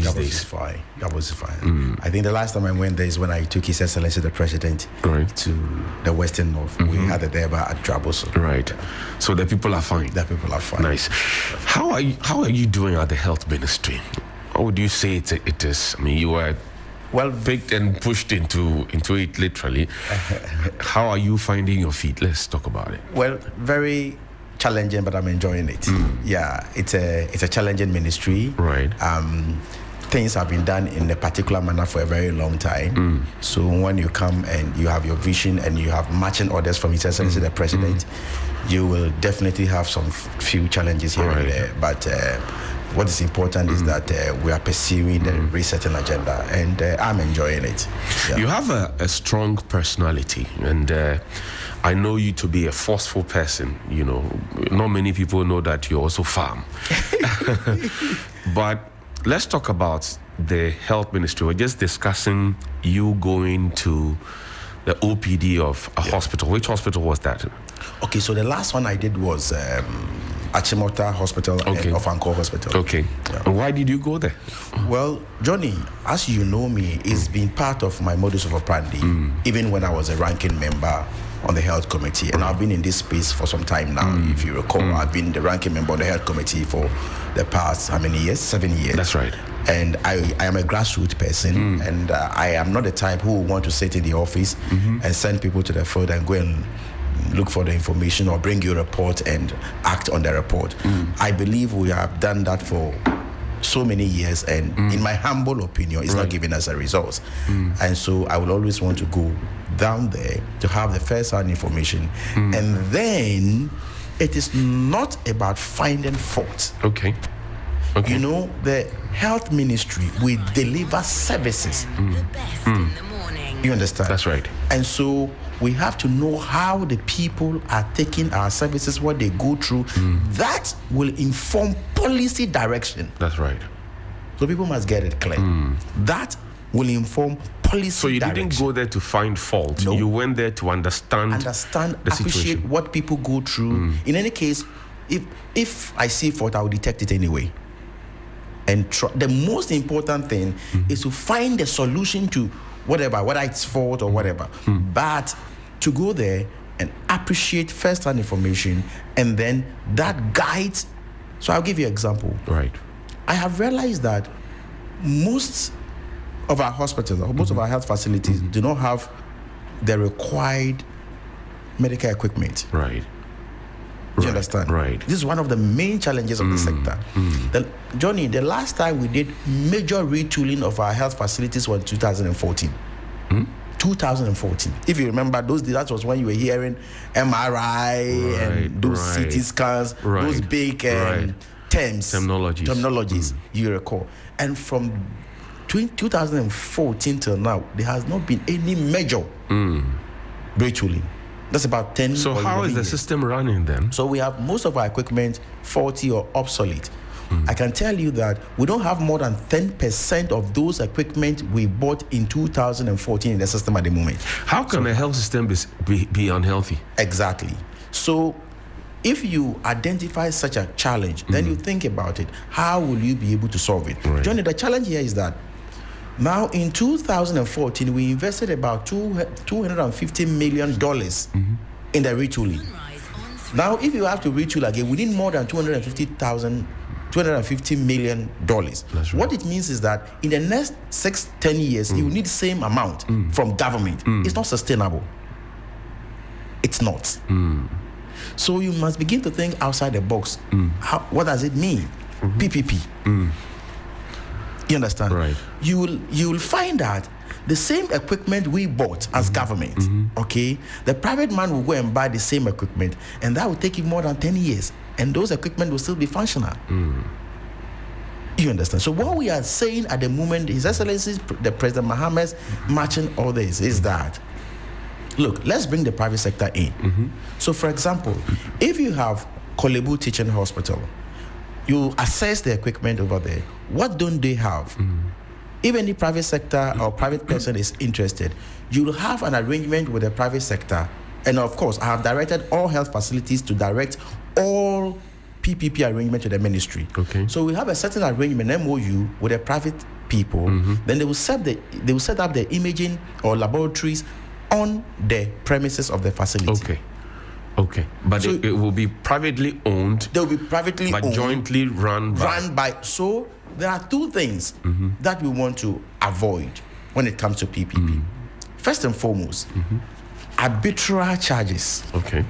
these days? That was fine. I think the last time I went there is when I took His Excellency the President to the Western North. We had it there at Traboso. Right. So the people are fine. The people are fine. Nice. How are you doing at the health ministry? How would you say it is? I mean, you were picked and pushed into it literally. How are you finding your feet? Let's talk about it. Well, very challenging, but I'm enjoying it. Yeah, it's a challenging ministry. Right. Things have been done in a particular manner for a very long time. So when you come and you have your vision and you have matching orders from His Excellency the President, you will definitely have some few challenges here and there. But what is important is that we are pursuing the resetting agenda, and I'm enjoying it. Yeah. You have a strong personality, and I know you to be a forceful person. You know, not many people know that you also farm. But let's talk about the health ministry. We're just discussing you going to the OPD of a hospital. Which hospital was that? Okay, so the last one I did was Achimota Hospital and Ofanko Hospital. Okay. Yeah. And why did you go there? Well, Johnny, as you know me, it's been part of my modus operandi, even when I was a ranking member on the health committee. And I've been in this space for some time now. If you recall, I've been the ranking member on the health committee for the past, how many years? 7 years. That's right. And I am a grassroots person, and I am not the type who will want to sit in the office and send people to the field and go and look for the information or bring you a report and act on the report. I believe we have done that for so many years, and in my humble opinion, it's not giving us a result. And so I will always want to go down there to have the first-hand information. And then it is not about finding fault. Okay. You know, the health ministry, we deliver services. The best in the morning. You understand? That's right. And so we have to know how the people are taking our services, what they go through. That will inform policy direction. That's right. So people must get it clear. That will inform policy. So you didn't go there to find fault. No. You went there to understand the appreciate situation. what people go through. In any case, if I see fault, I will detect it anyway. And the most important thing is to find the solution to whether it's fault or whatever. But to go there and appreciate first-hand information, and then that guides. So I'll give you an example. Right. I have realized that most of our hospitals, or most of our health facilities do not have the required medical equipment. Right. Do you understand? Right. This is one of the main challenges of the sector. Johnny, the last time we did major retooling of our health facilities was 2014. 2014. If you remember, that was when you were hearing MRI and those CT scans, those big terminologies, you recall. And from 2014 till now, there has not been any major retooling. That's about 10 So how is the system running then? So we have most of our equipment faulty or obsolete. I can tell you that we don't have more than 10% of those equipment we bought in 2014 in the system at the moment. How can a health system be unhealthy? Exactly. So if you identify such a challenge, then you think about it. How will you be able to solve it? Right. Johnny, the challenge here is that now in 2014, we invested about $250 million in the retooling. Now, if you have to retool again, we need more than $250 million. That's right. What it means is that in the next 6-10 years, you will need the same amount from government. It's not sustainable. It's not. So you must begin to think outside the box. What does it mean? PPP. You understand? Right. You will find that the same equipment we bought as government, okay, the private man will go and buy the same equipment, and that will take you more than 10 years, and those equipment will still be functional. You understand? So what we are saying at the moment, His Excellency the President Mohammed's matching all this is that, look, let's bring the private sector in. So for example, if you have Kolebu Teaching Hospital, you assess the equipment over there. What don't they have? If any private sector or private person is interested, you will have an arrangement with the private sector. And of course, I have directed all health facilities to direct all PPP arrangement with the ministry. Okay. So we have a certain arrangement, MOU, with the private people. Then they will set up the imaging or laboratories on the premises of the facility. Okay. But So- it will be privately owned, They will be privately but owned, jointly run by. So there are two things that we want to avoid when it comes to PPP. First and foremost, arbitrary charges. Okay.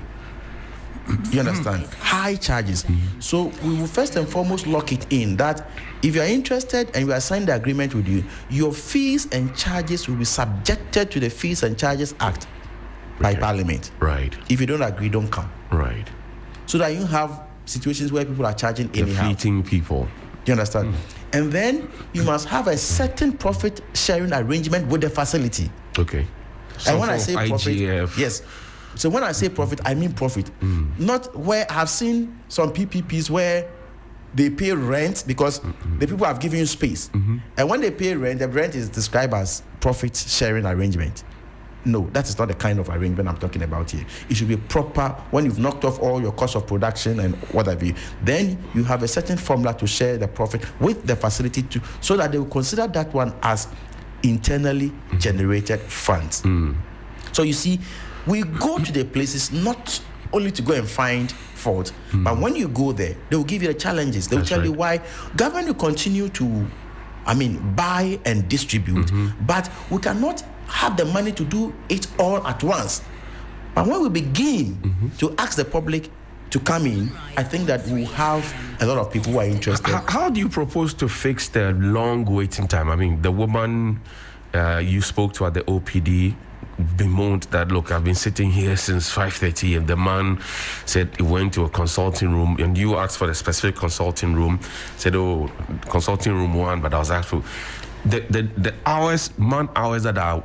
You understand? High charges. So we will first and foremost lock it in that if you are interested and we are signing the agreement with you, your fees and charges will be subjected to the Fees and Charges Act by Parliament. Right. If you don't agree, don't come. Right. So that you have situations where people are charging The anyhow. fleeting people. You understand? And then you must have a certain profit sharing arrangement with the facility. Okay. And when I Some say form of profit, IGF. yes. So when I say profit, I mean profit. Not where I've seen some PPPs where they pay rent because the people have given you space. And when they pay rent, the rent is described as profit sharing arrangement. No, that is not the kind of arrangement I'm talking about here. It should be proper when you've knocked off all your cost of production and what have you. Then you have a certain formula to share the profit with the facility so that they will consider that one as internally generated funds. So you see, we go to the places not only to go and find fault, but when you go there, they will give you the challenges. They will tell you why government will continue to, buy and distribute, but we cannot have the money to do it all at once. But when we begin to ask the public to come in, I think that we will have a lot of people who are interested. How do you propose to fix the long waiting time? I mean, the woman you spoke to at the OPD bemoaned that, look, I've been sitting here since 5:30, and the man said he went to a consulting room, and you asked for the specific consulting room, said, oh, consulting room 1, but I was asked for the man hours that are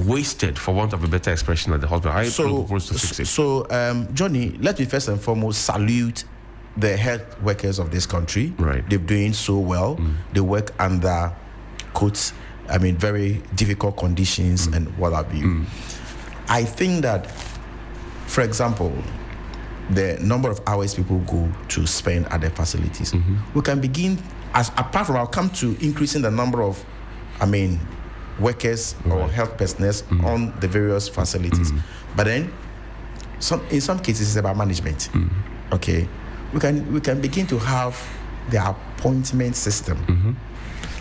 wasted, for want of a better expression, at the hospital. How do you propose to fix it? So, Johnnie, let me first and foremost salute the health workers of this country. Right. They're doing so well. They work under very difficult conditions and what have you. I think that, for example, the number of hours people go to spend at their facilities, we can begin, I'll come to increasing the number of, workers or health personnel on the various facilities. But then, in some cases, it's about management. Okay, we can begin to have the appointment system.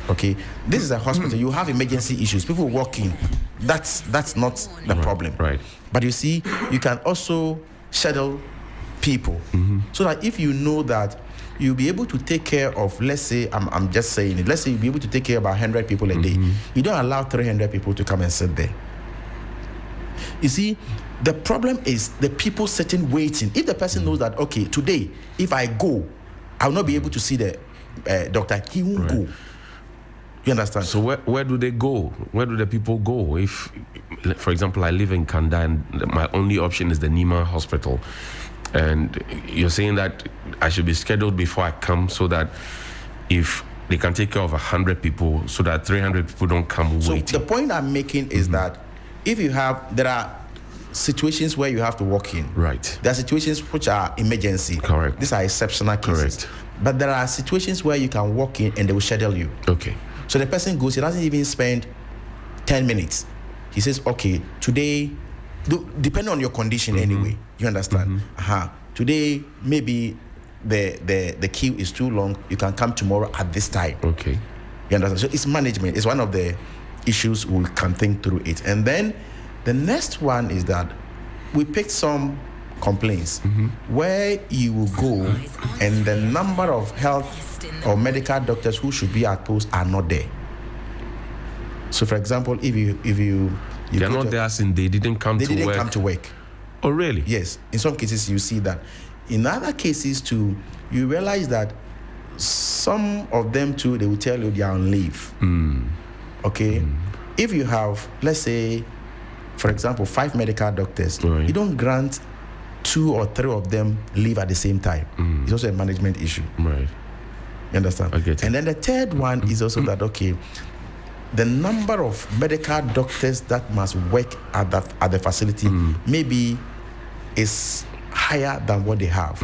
Okay, this is a hospital. You have emergency issues. People walk in. That's not the problem. Right. But you see, you can also schedule people so that if you know that you'll be able to take care of, let's say, I'm just saying it, let's say you'll be able to take care of about 100 people a day. You don't allow 300 people to come and sit there. You see, the problem is the people sitting waiting. If the person knows that, okay, today, if I go, I'll not be able to see the doctor, he won't go. You understand? So where do they go? Where do the people go? If, for example, I live in Kanda and my only option is the Nima Hospital, and you're saying that I should be scheduled before I come so that if they can take care of 100 people, so that 300 people don't come waiting. So the point I'm making is that if there are situations where you have to walk in. Right. There are situations which are emergency. Correct. These are exceptional cases. Correct. But there are situations where you can walk in and they will schedule you. Okay. So the person goes, he doesn't even spend 10 minutes. He says, okay, today, depending on your condition anyway, you understand? Today, maybe the queue is too long. You can come tomorrow at this time. Okay. You understand? So it's management. It's one of the issues we can think through it. And then the next one is that we picked some complaints where you will go and the number of health or medical doctors who should be at post are not there. So, for example, if you they're not there as in they didn't come to work. Oh, really? Yes. In some cases, you see that. In other cases, too, you realize that some of them, too, they will tell you they are on leave. Okay? If you have, let's say, for example, 5 medical doctors, you don't grant 2 or 3 of them leave at the same time. It's also a management issue. Right. You understand? I get it. And then the third one is also that, okay, the number of medical doctors that must work at the facility maybe is higher than what they have.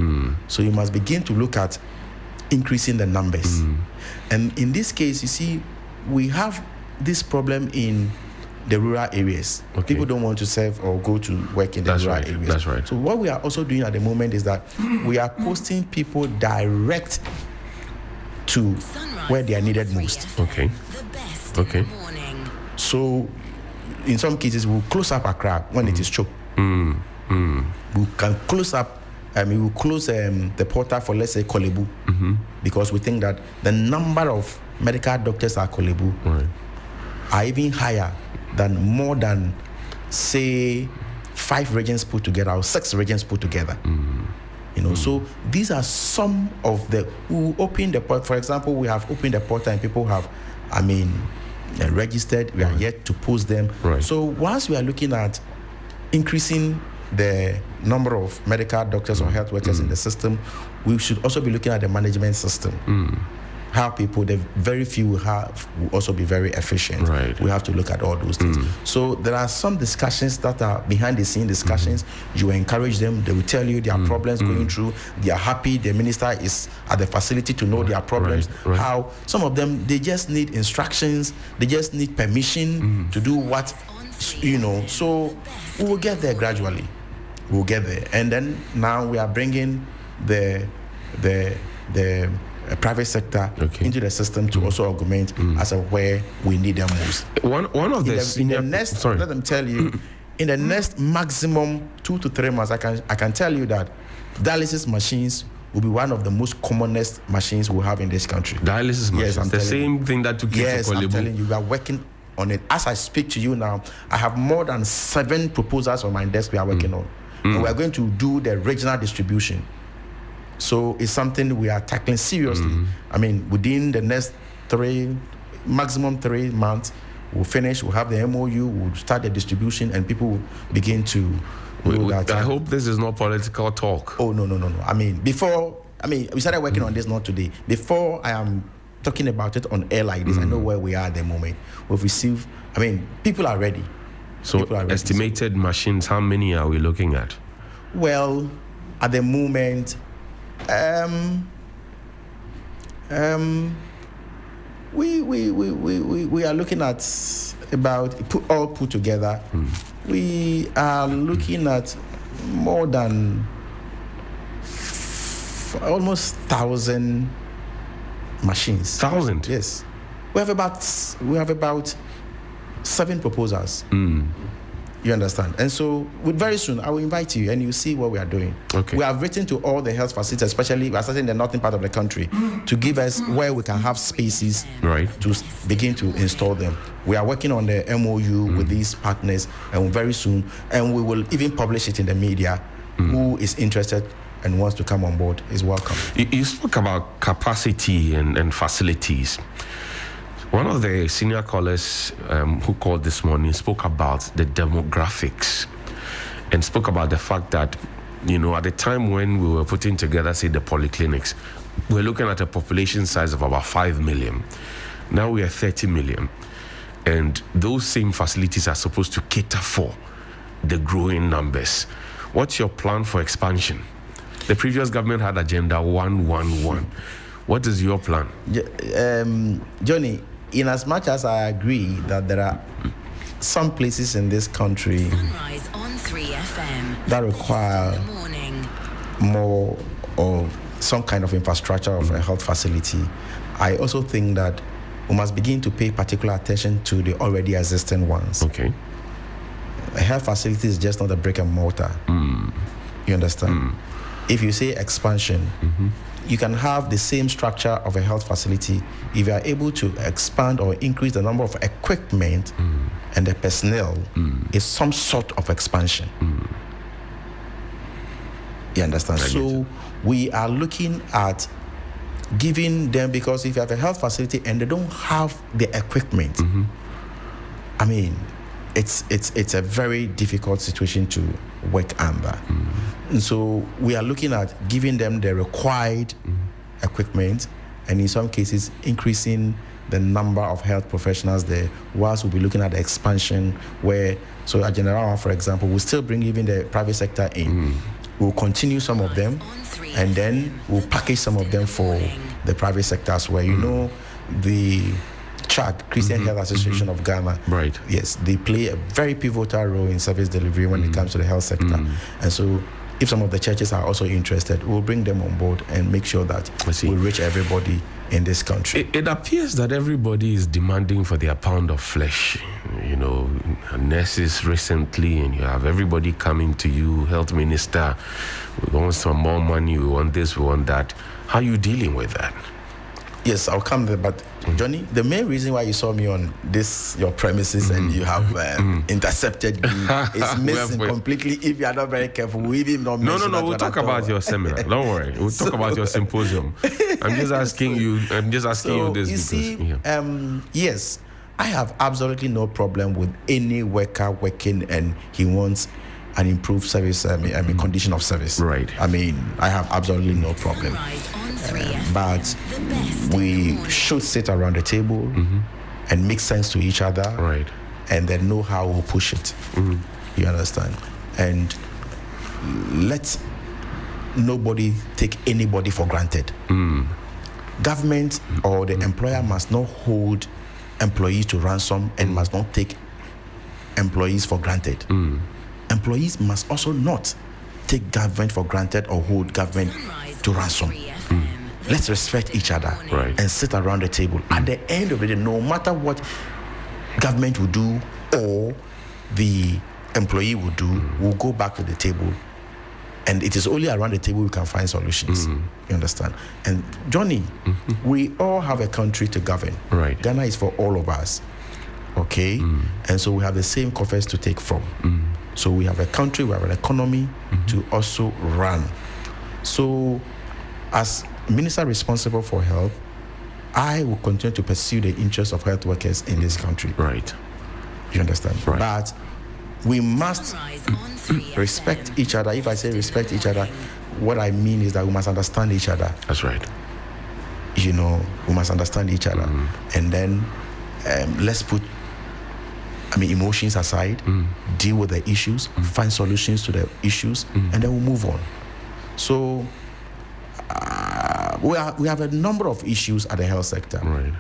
So you must begin to look at increasing the numbers. And in this case, you see, we have this problem in the rural areas. Okay. People don't want to serve or go to work in the rural areas. That's right. So what we are also doing at the moment is that we are posting people direct to where they are needed most. Okay. The best Okay. in the morning. So in some cases, we'll close up Accra when it is choked. We can close up, we will close the portal for, let's say, Kolebu, because we think that the number of medical doctors at Kolebu are even higher than more than, say, 5 regions put together or 6 regions put together. You know, so these are some of the, we open the portal. For example, we have opened the portal and people have, registered. We are yet to post them. So once we are looking at increasing the number of medical doctors or health workers in the system, we should also be looking at the management system. How people, the very few we have, will also be very efficient. We have to look at all those things. So there are some discussions that are behind the scene discussions. You encourage them, they will tell you their problems going through. They are happy the minister is at the facility to know their problems. How some of them, they just need instructions, they just need permission to do what, you know. So we will get there gradually. We'll get there. And then now we are bringing the private sector into the system to also augment as of where we need them most. One of the senior, let them tell you, in the next maximum 2 to 3 months, I can tell you that dialysis machines will be one of the most commonest machines we have in this country. Dialysis machines, I'm the same thing that took you to Kolebu. I'm telling you, we are working on it. As I speak to you now, I have more than 7 proposals on my desk we are working on. And we are going to do the regional distribution. So it's something we are tackling seriously. I mean, within the next maximum 3 months, we'll finish, we'll have the MOU, we'll start the distribution, and people will begin to know that. I hope this is not political talk. Oh, no. I mean, we started working on this not today. Before I am talking about it on air like this, I know where we are at the moment. We've received, people are ready. So estimated machines, how many are we looking at? Well, at the moment, we are looking at about all put together. We are looking at more than almost 1,000 machines. 1,000? Yes. We have about 7 proposals. You understand? And so very soon I will invite you and you see what we are doing. We have written to all the health facilities, especially we are starting in the northern part of the country, to give us where we can have spaces to begin to install them. We are working on the MOU with these partners, and very soon, and we will even publish it in the media. Who is interested and wants to come on board is welcome. You spoke about capacity and facilities. One of the senior callers who called this morning spoke about the demographics and spoke about the fact that, at the time when we were putting together, say, the polyclinics, we're looking at a population size of about 5 million. Now we are 30 million. And those same facilities are supposed to cater for the growing numbers. What's your plan for expansion? The previous government had Agenda 111. What is your plan? Johnnie, in as much as I agree that there are some places in this country that require more or some kind of infrastructure of a health facility, I also think that we must begin to pay particular attention to the already existing ones. A health facility is just not a brick and mortar. You understand? If you say expansion, you can have the same structure of a health facility. If you are able to expand or increase the number of equipment and the personnel, is some sort of expansion. You understand? So we are looking at giving them, because if you have a health facility and they don't have the equipment, it's a very difficult situation to work under. And so we are looking at giving them the required equipment, and in some cases increasing the number of health professionals there, whilst we'll be looking at the expansion where, so at General, for example, we'll still bring even the private sector in. we'll continue some of them, and then we'll package some of them for the private sector as well. You know, the CHAG, Christian Health Association of Ghana. Right. Yes, they play a very pivotal role in service delivery when it comes to the health sector. And so if some of the churches are also interested, we'll bring them on board and make sure that we reach everybody in this country. It appears that everybody is demanding for their pound of flesh. You know, nurses recently, and you have everybody coming to you, health minister, we want some more money, we want this, we want that. How are you dealing with that? Yes, I'll come there, but Johnny, the main reason why you saw me on your premises and you have intercepted me is missing completely. If you are not very careful, we even not mention No, we'll talk about your seminar. Don't worry, we'll talk about your symposium. I'm just asking you this you because yes, I have absolutely no problem with any worker working and he wants an improved service, condition of service. Right. I mean, I have absolutely no problem. But we should sit around the table and make sense to each other, right, and then know how we'll push it. You understand? And let nobody take anybody for granted. Government or the employer must not hold employees to ransom and must not take employees for granted. Employees must also not take government for granted or hold government to ransom. Let's respect each other and sit around the table. At the end of the day, no matter what government will do or the employee will do, we'll go back to the table. And it is only around the table we can find solutions. You understand? And Johnny, we all have a country to govern. Right. Ghana is for all of us. Okay? And so we have the same coffers to take from. So we have a country, we have an economy to also run. So as minister responsible for health, I will continue to pursue the interests of health workers in this country. Right. You understand? Right. But we must respect each other. If I say respect each other, what I mean is that we must understand each other. That's right. You know, we must understand each other. And then let's put emotions aside, deal with the issues, find solutions to the issues, and then we'll move on. So we have a number of issues at the health sector. Right.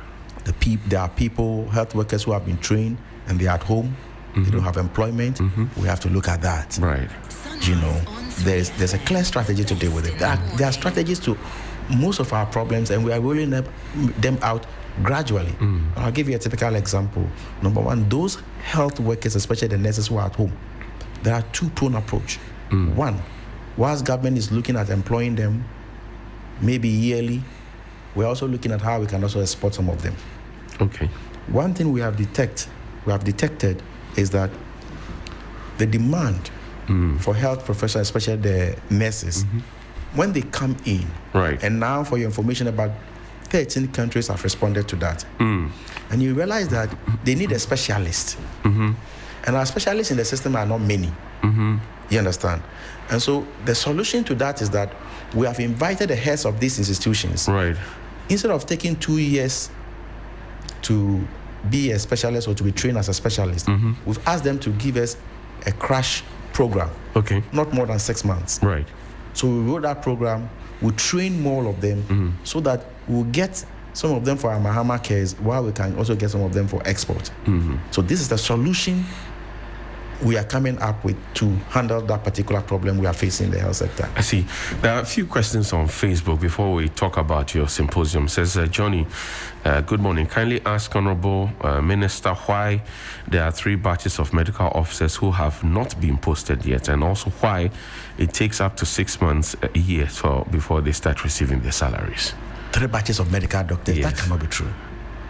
There are people, health workers who have been trained and they're at home. They don't have employment. We have to look at that. Right. You know, there's a clear strategy to deal with it. There are strategies to most of our problems, and we are rolling them out gradually. I'll give you a typical example. Number one, those health workers, especially the nurses who are at home, there are two-pronged approach. One, whilst government is looking at employing them, maybe yearly, we're also looking at how we can also export some of them. Okay. One thing we have detected is that the demand for health professionals, especially the nurses, when they come in, and now for your information, about 13 countries have responded to that. And you realize that they need a specialist. And our specialists in the system are not many. You understand? And so the solution to that is that we have invited the heads of these institutions. Right. Instead of taking 2 years to be a specialist or to be trained as a specialist, we've asked them to give us a crash program. Okay. Not more than 6 months. Right. So we wrote that program, we train more of them so that we'll get some of them for our Mahama cares while we can also get some of them for export. So this is the solution we are coming up with to handle that particular problem we are facing in the health sector. I see. There are a few questions on Facebook before we talk about your symposium. Says Johnnie, good morning. Kindly ask Honorable Minister why there are 3 batches of medical officers who have not been posted yet, and also why it takes up to 6 months, a year before they start receiving their salaries. 3 batches of medical doctors? Yes. That cannot be true.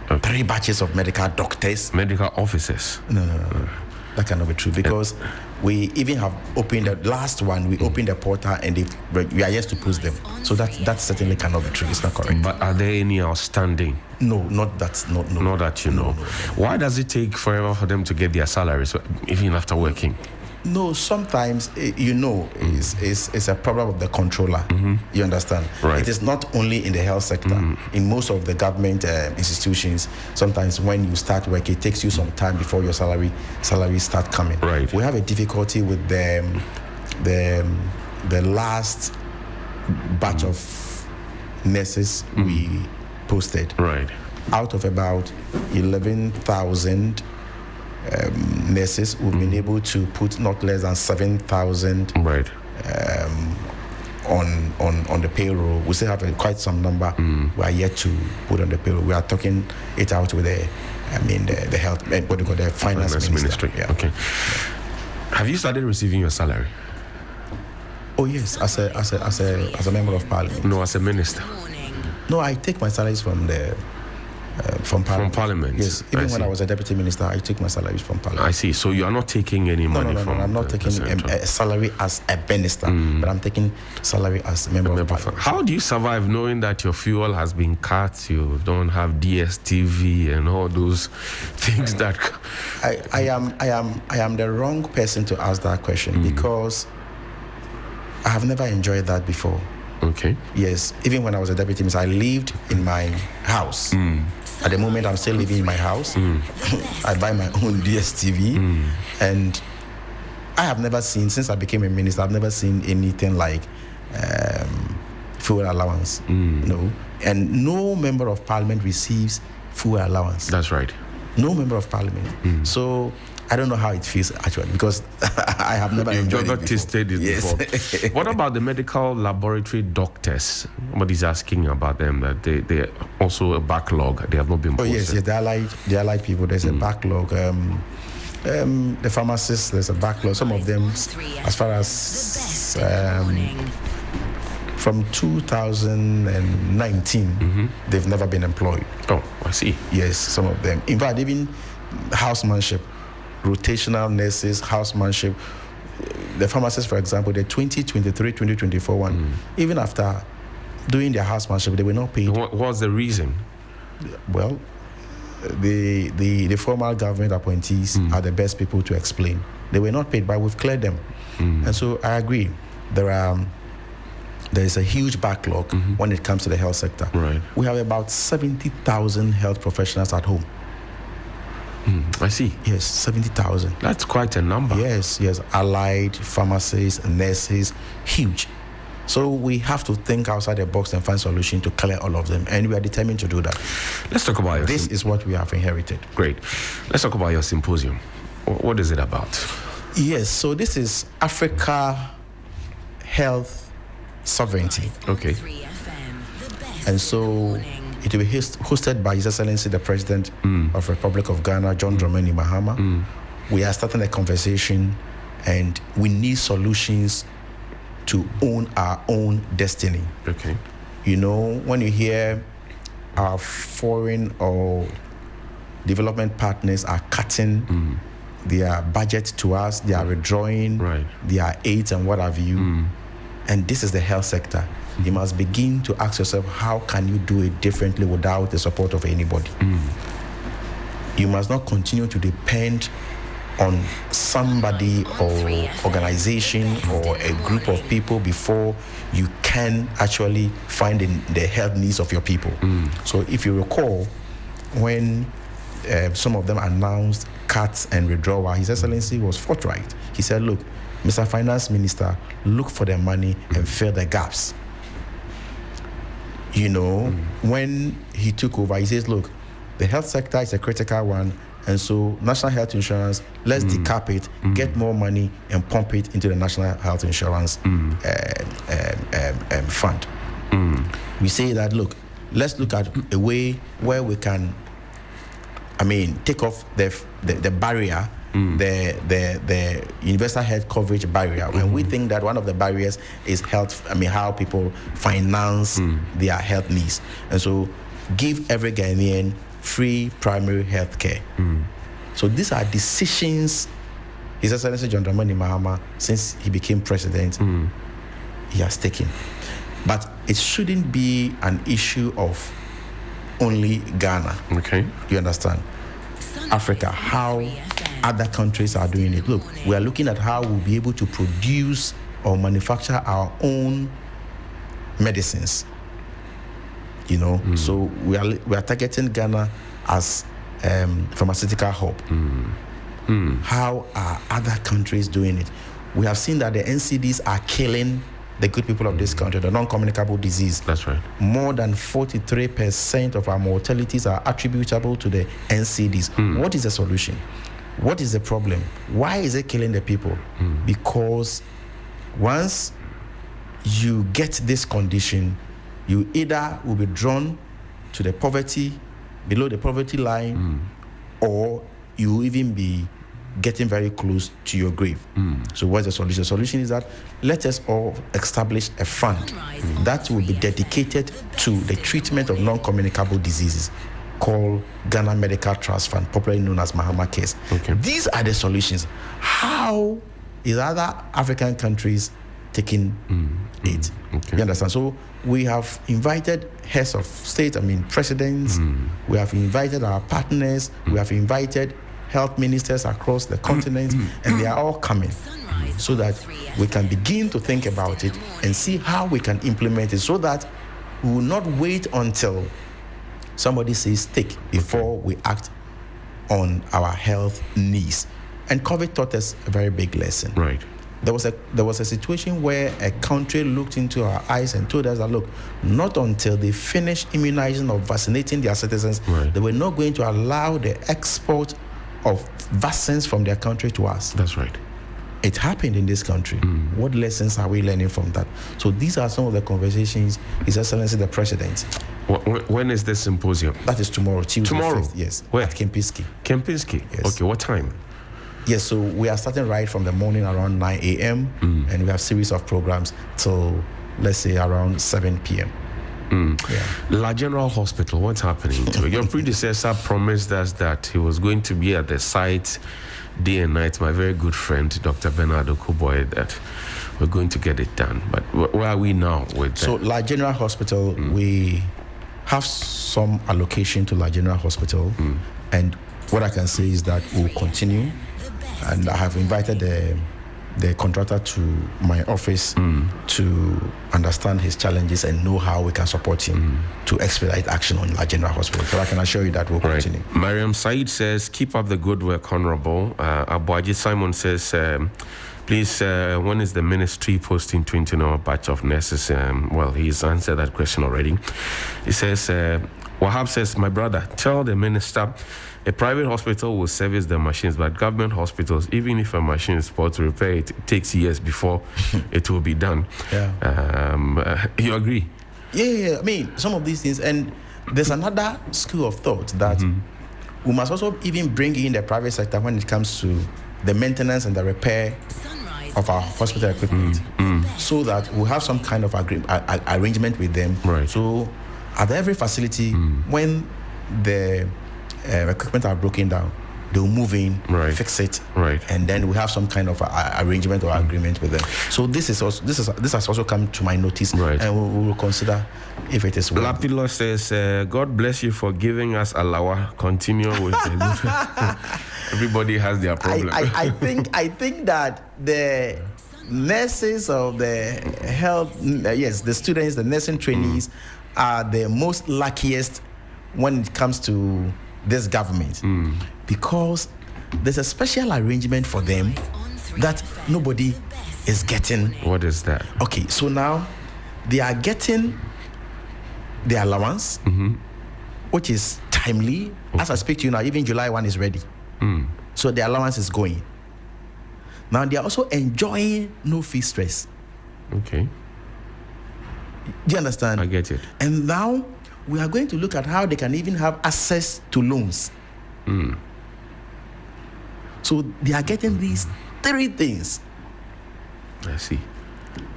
Okay. 3 batches of medical doctors? Medical officers? No. That cannot be true, because we even have opened the last one. We opened the portal and we are yet to post them. So that certainly cannot be true. It's not correct. But are there any outstanding? No, not that. No. Not that you know. No. Why does it take forever for them to get their salaries, even after working? No, sometimes, it's a problem of the controller. You understand? Right. It is not only in the health sector. In most of the government institutions, sometimes when you start work, it takes you some time before your salary start coming. Right. We have a difficulty with the the last batch of nurses we posted. Right. Out of about 11,000 nurses, we've been able to put not less than 7,000 Right. on the payroll. We still have quite some number we are yet to put on the payroll. We are talking it out with the health, what do you call the finance ministry. Yeah. Okay. Have you started receiving your salary? Oh yes, as a member of parliament. No, as a minister. No, I take my salaries from parliament. From parliament. Yes, even when I was a deputy minister, I took my salaries from parliament. I see. So you are not taking any money from. No, I'm not taking a salary as a minister, but I'm taking salary as a member of parliament. How do you survive knowing that your fuel has been cut? You don't have DSTV and all those things that. I am the wrong person to ask that question because I have never enjoyed that before. Okay. Yes, even when I was a deputy minister, I lived in my house. At the moment, I'm still living in my house. I buy my own DSTV, and I have never seen, since I became a minister, I've never seen anything like fuel allowance. No, and no member of parliament receives fuel allowance. That's right. No member of parliament. So I don't know how it feels actually because I have never enjoyed it tasted it before. What about the medical laboratory doctors? Somebody's asking about them that they're also a backlog. They have not been posted. Yes, they are like people. There's a backlog. The pharmacists, there's a backlog. Some of them, as far as from 2019, they've never been employed. Oh, I see. Yes, some of them. In fact, even housemanship. Rotational nurses, housemanship. The pharmacists, for example, the 2023-2024 one, even after doing their housemanship, they were not paid. What was the reason? Well, the formal government appointees are the best people to explain. They were not paid, but we've cleared them. And so I agree. There is a huge backlog when it comes to the health sector. Right. We have about 70,000 health professionals at home. I see. Yes, 70,000. That's quite a number. Yes. Allied, pharmacists, nurses, huge. So we have to think outside the box and find solution to clear all of them, and we are determined to do that. Let's talk about this. Is what we have inherited. Great. Let's talk about your symposium. What is it about? Yes. So this is Africa Health Sovereignty. Okay. And so it will be hosted by His Excellency the President of Republic of Ghana, John Dramani Mahama. We are starting a conversation, and we need solutions to own our own destiny. Okay. You know, when you hear our foreign or development partners are cutting their budget to us, they are withdrawing their aids and what have you, and this is the health sector. You must begin to ask yourself, how can you do it differently without the support of anybody? You must not continue to depend on somebody or organization or a group of people before you can actually find the health needs of your people. So if you recall, when some of them announced cuts and withdrawal, His Excellency was forthright. He said, look, Mr. Finance Minister, look for the money and fill the gaps. You know, when he took over, he says, look, the health sector is a critical one, and so national health insurance, let's decap it, get more money and pump it into the national health insurance fund. We say that, look, let's look at a way where we can, take off the barrier, the universal health coverage barrier. When we think that one of the barriers is health, how people finance their health needs. And so give every Ghanaian free primary health care. So these are decisions His Excellency John Dramani Mahama, since he became president, he has taken. But it shouldn't be an issue of only Ghana. Okay. You understand? Africa, how other countries are doing it. Look, we are looking at how we'll be able to produce or manufacture our own medicines. You know, so we are targeting Ghana as pharmaceutical hub. How are other countries doing it? We have seen that the NCDs are killing the good people of this country, the non-communicable disease. That's right. More than 43% of our mortalities are attributable to the NCDs. What is the solution? What is the problem? Why is it killing the people? Because once you get this condition, you either will be drawn to the poverty, below the poverty line, or you will even be getting very close to your grave. So what's the solution? The solution is that let us all establish a fund that will be dedicated to the treatment of non-communicable diseases called Ghana Medical Trust Fund, popularly known as Mahama Cares. Okay. These are the solutions. How is other African countries taking it? Okay. You understand? So we have invited heads of state, presidents. We have invited our partners. We have invited health ministers across the continent, and they are all coming so that we can begin to think about it and see how we can implement it so that we will not wait until somebody says take before we act on our health needs. And COVID taught us a very big lesson. Right. There was a situation where a country looked into our eyes and told us that, look, not until they finish immunizing or vaccinating their citizens, they were not going to allow the export of vaccines from their country to us. That's right. It happened in this country. What lessons are we learning from that? So these are some of the conversations His Excellency the President. When is this symposium? That is tomorrow, Tuesday. Tomorrow? 5th, yes. Where? At Kempinski. Kempinski? Yes. Okay, what time? Yes, so we are starting right from the morning around 9 a.m. And we have series of programs till, let's say, around 7 p.m. La General Hospital, what's happening to it? Your predecessor promised us that he was going to be at the site day and night. My very good friend, Dr. Bernardo Kuboy, that we're going to get it done. But where are we now with that? So La General Hospital, we have some allocation to La General Hospital. And what I can say is that we'll continue. And I have invited the contractor to my office to understand his challenges and know how we can support him to expedite action on La General Hospital. So I can assure you that we'll continue. Mariam Said says, keep up the good work, Honorable. Abuaji Simon says, please, when is the ministry posting 20 hour batch of nurses? Well, he's answered that question already. He says, Wahab says, my brother, tell the minister a private hospital will service the machines, but government hospitals, even if a machine is supposed to repair it, it takes years before it will be done. You agree? Yeah. Some of these things. And there's another school of thought that we must also even bring in the private sector when it comes to the maintenance and the repair of our hospital equipment, so that we'll have some kind of arrangement with them. Right. So at every facility, when the equipment are broken down, they'll move in, fix it, and then we have some kind of arrangement or agreement with them. So this has also come to my notice, and we will consider if it is. Lapilo says, God bless you for giving us Alawa. Continue with the everybody has their problem. I think that the nurses of the health, the students, the nursing trainees are the most luckiest when it comes to this government, because there's a special arrangement for them that nobody is getting. What is that? Okay, so now they are getting the allowance, which is timely. As I speak to you now, even July 1 is ready. So the allowance is going. Now they are also enjoying no fee stress. Okay. Do you understand? I get it. And now we are going to look at how they can even have access to loans. So they are getting these three things. I see.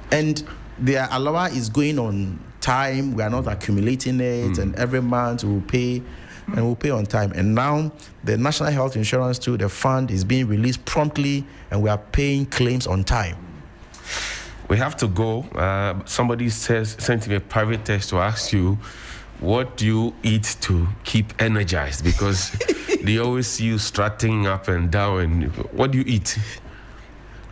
And their allowance is going on time. We are not accumulating it, and every month we'll pay, and we'll pay on time. And now the National Health Insurance too, the fund is being released promptly, and we are paying claims on time. We have to go. Somebody sent me a private text to ask you, what do you eat to keep energized? Because they always see you strutting up and down. And what do you eat?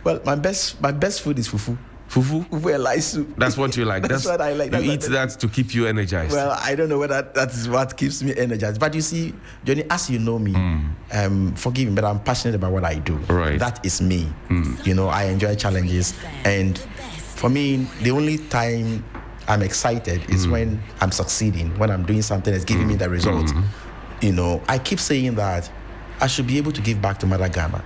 Well, my best food is fufu. Fufu? Fufu and lice soup. That's what you like. That's what I like. You eat that to keep you energized. Well, I don't know whether that is what keeps me energized. But you see, Johnny, as you know me, forgive me, but I'm passionate about what I do. Right. That is me. You know, I enjoy challenges. And For me, the only time I'm excited is when I'm succeeding, when I'm doing something that's giving me the result. You know, I keep saying that I should be able to give back to Mother Ghana.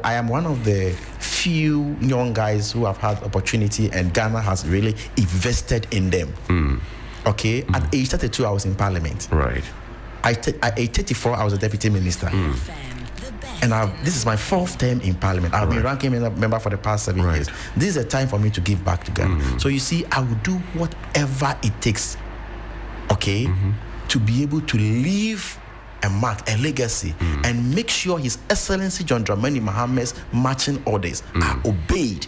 I am one of the few young guys who have had opportunity, and Ghana has really invested in them. Okay, at age 32, I was in Parliament. Right. At age 34, I was a deputy minister. And this is my 4th term in Parliament. I've been ranking member for the past 7 years. This is a time for me to give back to Ghana. So you see, I will do whatever it takes, okay, to be able to leave a mark, a legacy, and make sure His Excellency John Dramani Mahamad's marching orders are obeyed.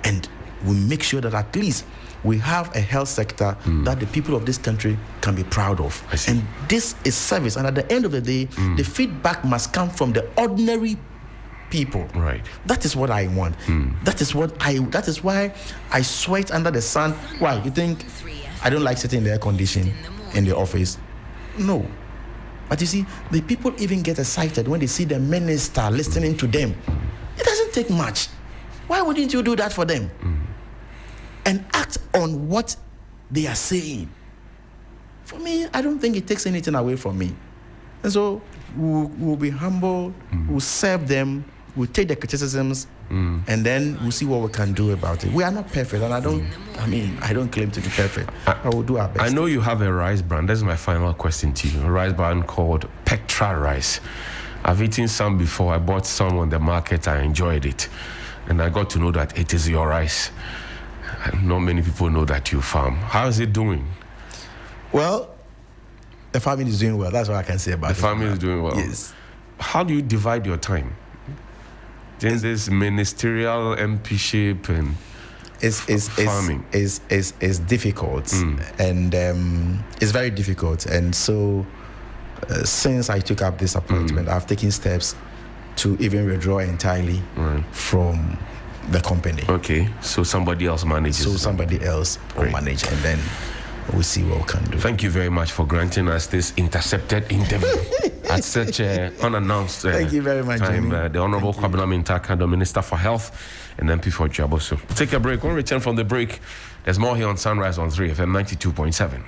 And we make sure that at least we have a health sector that the people of this country can be proud of. And this is service. And at the end of the day, the feedback must come from the ordinary people. Right. That is what I want. That is why I sweat under the sun. Why? You think I don't like sitting in the air condition in the office? No. But you see, the people even get excited when they see the minister listening to them. It doesn't take much. Why wouldn't you do that for them? And act on what they are saying. For me, I don't think it takes anything away from me. And so we'll be humble, we'll serve them, we'll take the criticisms, and then we'll see what we can do about it. We are not perfect, and I don't claim to be perfect. I will do our best. I know you have a rice brand. This is my final question to you. A rice brand called Petra Rice. I've eaten some before. I bought some on the market. I enjoyed it. And I got to know that it is your rice. Not many people know that you farm. How is it doing? Well, the family is doing well. That's what I can say about it. The family is doing well. Yes. How do you divide your time? There's this ministerial MPship and farming. It's difficult, and it's very difficult. And so, since I took up this appointment, I've taken steps to even withdraw entirely from the company. Okay, so somebody else manages. So somebody else will manage, and then we'll see what we can do. Thank you very much for granting us this intercepted interview at such unannounced Thank you very much, time. Johnnie. The Honorable Kwabena Mintah Akandoh, Minister for Health and MP for Jaboso. Take a break. When we return from the break, there's more here on Sunrise on 3FM 92.7.